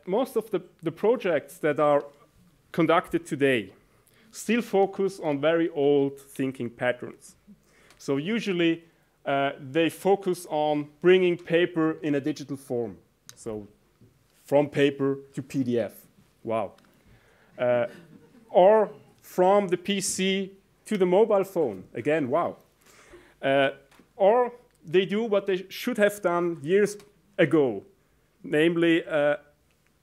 most of the projects that are conducted today still focus on very old thinking patterns. So usually they focus on bringing paper in a digital form. So from paper to PDF. Wow. Or from the PC to the mobile phone. Again, wow. Or they do what they should have done years ago, namely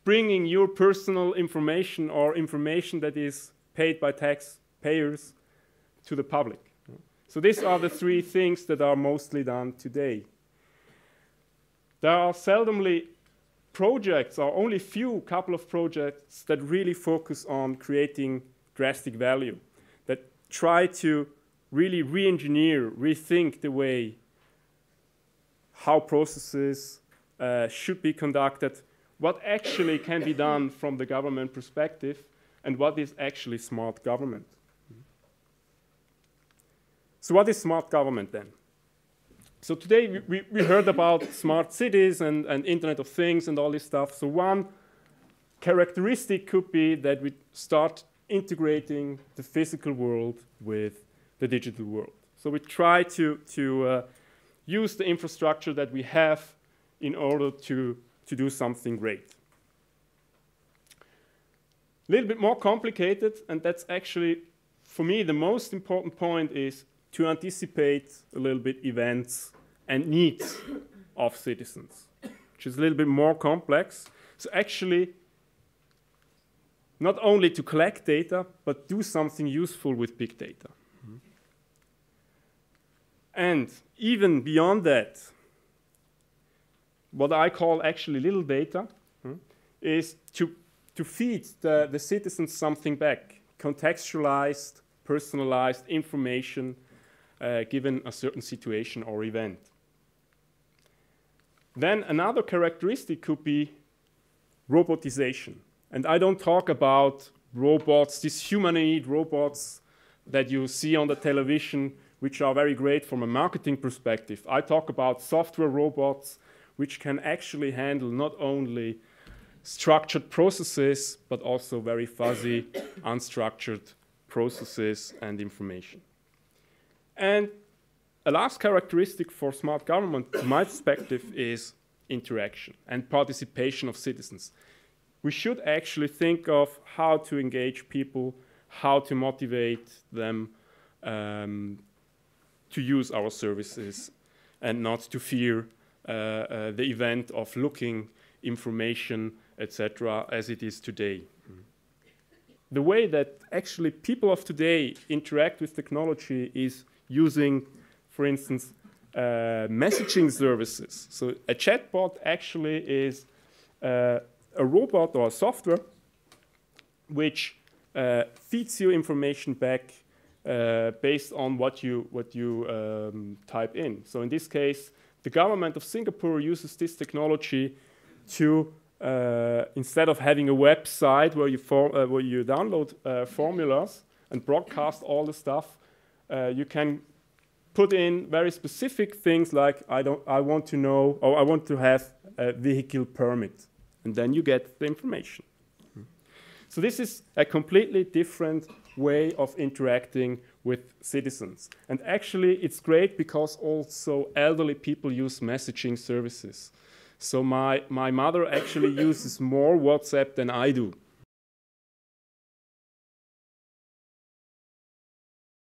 bringing your personal information or information that is paid by taxpayers to the public. So these are the three things that are mostly done today. There are seldomly projects, or only couple of projects that really focus on creating drastic value, that try to really re-engineer, rethink the way how processes should be conducted, what actually can be done from the government perspective, and what is actually smart government. So what is smart government then? So today we heard about smart cities and Internet of Things and all this stuff. So one characteristic could be that we start integrating the physical world with the digital world. So we try to use the infrastructure that we have in order to do something great. A little bit more complicated, and that's actually, for me, the most important point is to anticipate a little bit events and needs of citizens, which is a little bit more complex. So actually, not only to collect data, but do something useful with big data. And even beyond that, what I call actually little data is to feed the citizens something back, contextualized, personalized information given a certain situation or event. Then another characteristic could be robotization. And I don't talk about robots, these humanoid robots that you see on the television, which are very great from a marketing perspective. I talk about software robots, which can actually handle not only structured processes, but also very fuzzy, unstructured processes and information. And a last characteristic for smart government, from my perspective, is interaction and participation of citizens. We should actually think of how to engage people, how to motivate them to use our services and not to fear the event of looking information, etc., as it is today. The way that actually people of today interact with technology is using, for instance, messaging services. So a chatbot actually is a robot or a software which feeds you information back based on what you type in. So in this case, the government of Singapore uses this technology to, instead of having a website where you download formulas and broadcast all the stuff, you can put in very specific things like I want to know, or I want to have a vehicle permit, and then you get the information. So this is a completely different way of interacting with citizens. And actually, it's great because also elderly people use messaging services. So my mother actually uses more WhatsApp than I do.